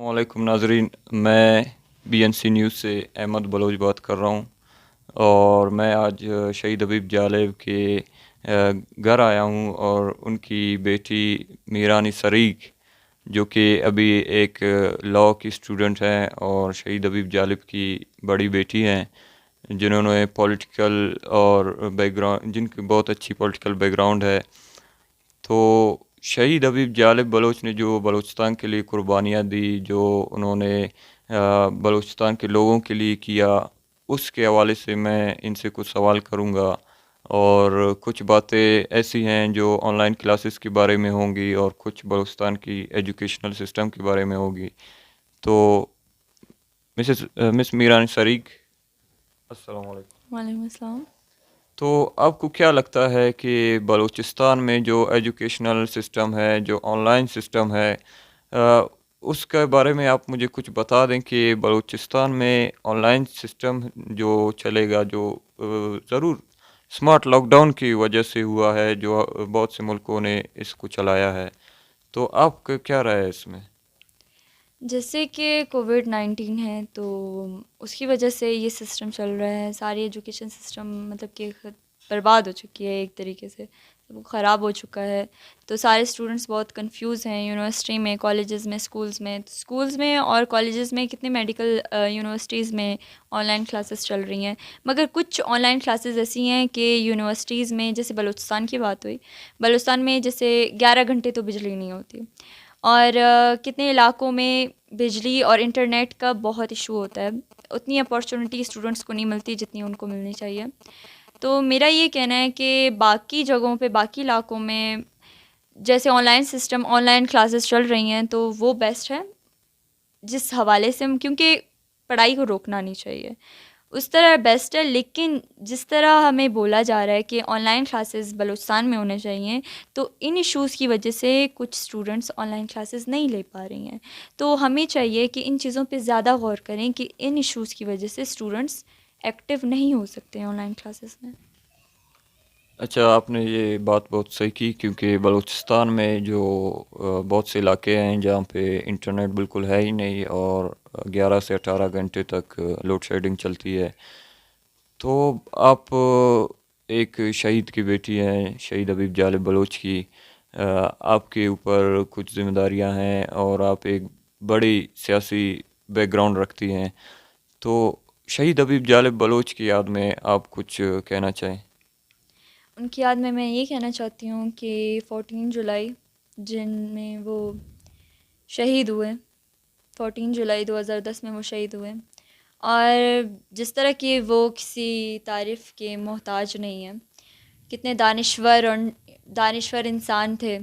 السلام علیکم ناظرین، میں بی این سی نیوز سے احمد بلوچ بات کر رہا ہوں، اور میں آج شہید حبیب جالب کے گھر آیا ہوں، اور ان کی بیٹی میران سریک جو کہ ابھی ایک لاء کی اسٹوڈنٹ ہیں اور شہید حبیب جالب کی بڑی بیٹی ہیں، جنہوں نے پولیٹیکل اور بیک گراؤنڈ، جن کی بہت اچھی پولیٹیکل بیک گراؤنڈ ہے. تو شہید حبیب جالب بلوچ نے جو بلوچستان کے لیے قربانیاں دی، جو انہوں نے بلوچستان کے لوگوں کے لیے کیا، اس کے حوالے سے میں ان سے کچھ سوال کروں گا، اور کچھ باتیں ایسی ہیں جو آن لائن کلاسز کے بارے میں ہوں گی، اور کچھ بلوچستان کی ایجوکیشنل سسٹم کے بارے میں ہوگی. تو مس میران شریک، السلام علیکم. وعلیکم السلام. تو آپ کو کیا لگتا ہے کہ بلوچستان میں جو ایجوکیشنل سسٹم ہے، جو آن لائن سسٹم ہے، اس کے بارے میں آپ مجھے کچھ بتا دیں کہ بلوچستان میں آن لائن سسٹم جو چلے گا، جو ضرور اسمارٹ لاک ڈاؤن کی وجہ سے ہوا ہے، جو بہت سے ملکوں نے اس کو چلایا ہے، تو آپ کا کیا رائے ہے اس میں؟ جیسے کہ کووڈ-19 ہے تو اس کی وجہ سے یہ سسٹم چل رہا ہے. ساری ایجوکیشن سسٹم مطلب کہ برباد ہو چکی ہے، ایک طریقے سے وہ خراب ہو چکا ہے. تو سارے اسٹوڈنٹس بہت کنفیوز ہیں یونیورسٹی میں، کالجز میں، اسکولز میں اور کالجز میں. کتنے میڈیکل یونیورسٹیز میں آن لائن کلاسز چل رہی ہیں، مگر کچھ آن لائن کلاسز ایسی ہیں کہ یونیورسٹیز میں، جیسے بلوچستان کی بات ہوئی، بلوچستان میں جیسے 11 گھنٹے تو بجلی نہیں ہوتی، اور کتنے علاقوں میں بجلی اور انٹرنیٹ کا بہت ایشو ہوتا ہے. اتنی اپارچونیٹی اسٹوڈنٹس کو نہیں ملتی جتنی ان کو ملنی چاہیے. تو میرا یہ کہنا ہے کہ باقی جگہوں پہ، باقی علاقوں میں جیسے on line system, on line classes چل رہی ہیں تو وہ بیسٹ ہے. جس حوالے سے کیونکہ پڑھائی کو روکنا نہیں چاہیے، اس طرح بیسٹ ہے. لیکن جس طرح ہمیں بولا جا رہا ہے کہ آن لائن کلاسز بلوچستان میں ہونے چاہیے، تو ان ایشوز کی وجہ سے کچھ اسٹوڈنٹس آن لائن کلاسز نہیں لے پا رہی ہیں. تو ہمیں چاہیے کہ ان چیزوں پہ زیادہ غور کریں کہ ان ایشوز کی وجہ سے اسٹوڈنٹس ایکٹیو نہیں ہو سکتے آن لائن کلاسز میں. اچھا، آپ نے یہ بات بہت صحیح کی، کیونکہ بلوچستان میں جو بہت سے علاقے ہیں جہاں پہ انٹرنیٹ بالکل ہے ہی نہیں، اور 11 سے 18 گھنٹے تک لوڈ شیڈنگ چلتی ہے. تو آپ ایک شہید کی بیٹی ہیں، شہید حبیب جالب بلوچ کی، آپ کے اوپر کچھ ذمہ داریاں ہیں، اور آپ ایک بڑی سیاسی بیک گراؤنڈ رکھتی ہیں. تو شہید حبیب جالب بلوچ کی یاد میں آپ کچھ کہنا چاہیں؟ ان کی یاد میں یہ کہنا چاہتی ہوں کہ 14 جولائی جن میں وہ شہید ہوئے، 14 جولائی 2010 میں وہ شہید ہوئے، اور جس طرح کہ وہ کسی تعریف کے محتاج نہیں ہیں. کتنے دانشور انسان تھے،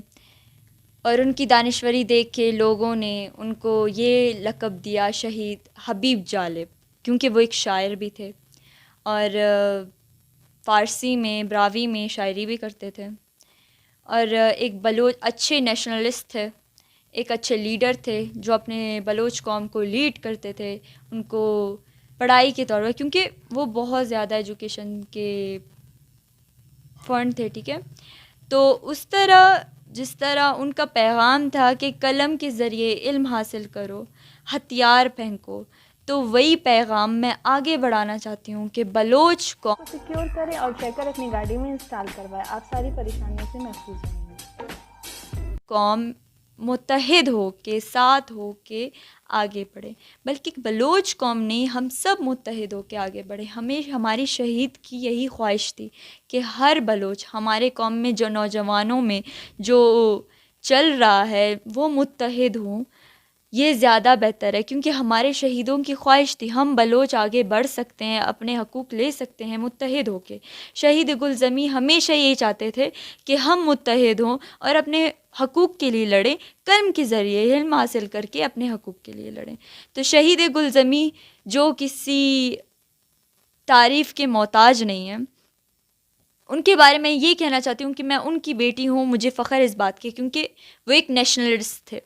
اور ان کی دانشوری دیکھ کے لوگوں نے ان کو یہ لقب دیا شہید حبیب جالب، کیونکہ وہ ایک شاعر بھی تھے، اور فارسی میں، براوی میں شاعری بھی کرتے تھے، اور ایک بلوچ اچھے نیشنلسٹ تھے، ایک اچھے لیڈر تھے جو اپنے بلوچ قوم کو لیڈ کرتے تھے، ان کو پڑھائی کے طور پر، کیونکہ وہ بہت زیادہ ایجوکیشن کے فنڈ تھے. ٹھیک ہے، تو اس طرح جس طرح ان کا پیغام تھا کہ قلم کے ذریعے علم حاصل کرو، ہتھیار پھینکو، تو وہی پیغام میں آگے بڑھانا چاہتی ہوں کہ بلوچ کو سیکیور کریں اور چیکر اپنی گاڑی میں انسٹال کروائیں، آپ ساری پریشانیوں سے محفوظ رہیں گے. قوم متحد ہو کے، ساتھ ہو کے آگے بڑھے، بلکہ بلوچ قوم نہیں، ہم سب متحد ہو کے آگے بڑھے. ہمیں ہماری شہید کی یہی خواہش تھی کہ ہر بلوچ، ہمارے قوم میں جو نوجوانوں میں جو چل رہا ہے وہ متحد ہوں. یہ زیادہ بہتر ہے، کیونکہ ہمارے شہیدوں کی خواہش تھی ہم بلوچ آگے بڑھ سکتے ہیں، اپنے حقوق لے سکتے ہیں متحد ہو کے. شہید زمین ہمیشہ یہ چاہتے تھے کہ ہم متحد ہوں اور اپنے حقوق کے لیے لڑیں، قلم کے ذریعے علم حاصل کر کے اپنے حقوق کے لیے لڑیں. تو شہید زمین جو کسی تعریف کے محتاج نہیں ہیں، ان کے بارے میں یہ کہنا چاہتی ہوں کہ میں ان کی بیٹی ہوں، مجھے فخر اس بات کی، کیونکہ وہ ایک نیشنلسٹ تھے،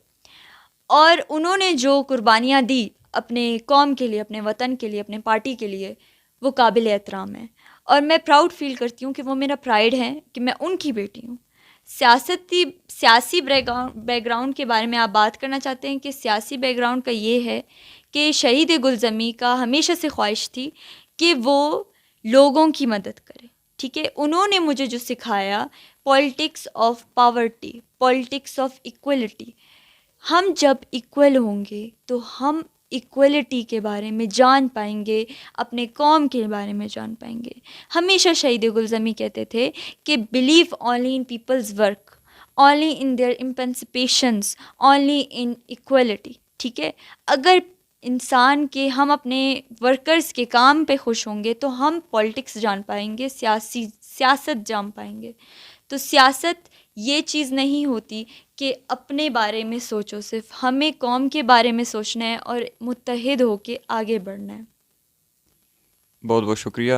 اور انہوں نے جو قربانیاں دی اپنے قوم کے لیے، اپنے وطن کے لیے، اپنے پارٹی کے لیے، وہ قابل احترام ہے. اور میں پراؤڈ فیل کرتی ہوں کہ وہ میرا پرائیڈ ہے کہ میں ان کی بیٹی ہوں. سیاسی بیک گراؤنڈ کے بارے میں آپ بات کرنا چاہتے ہیں کہ سیاسی بیک گراؤنڈ کا یہ ہے کہ شہید گلزمی کا ہمیشہ سے خواہش تھی کہ وہ لوگوں کی مدد کرے. ٹھیک ہے, انہوں نے مجھے جو سکھایا politics of poverty, politics of equality. ہم جب ایکول ہوں گے تو ہم ایکولیٹی کے بارے میں جان پائیں گے, اپنے قوم کے بارے میں جان پائیں گے. ہمیشہ شہید گلزمی کہتے تھے کہ believe only in people's work, only in their emancipations, only in equality. ٹھیک ہے, اگر انسان کے ہم اپنے ورکرز کے کام پہ خوش ہوں گے تو ہم پولیٹکس جان پائیں گے, سیاست جان پائیں گے. تو سیاست یہ چیز نہیں ہوتی کہ اپنے بارے میں سوچو, صرف ہمیں قوم کے بارے میں سوچنا ہے اور متحد ہو کے آگے بڑھنا ہے. بہت بہت شکریہ.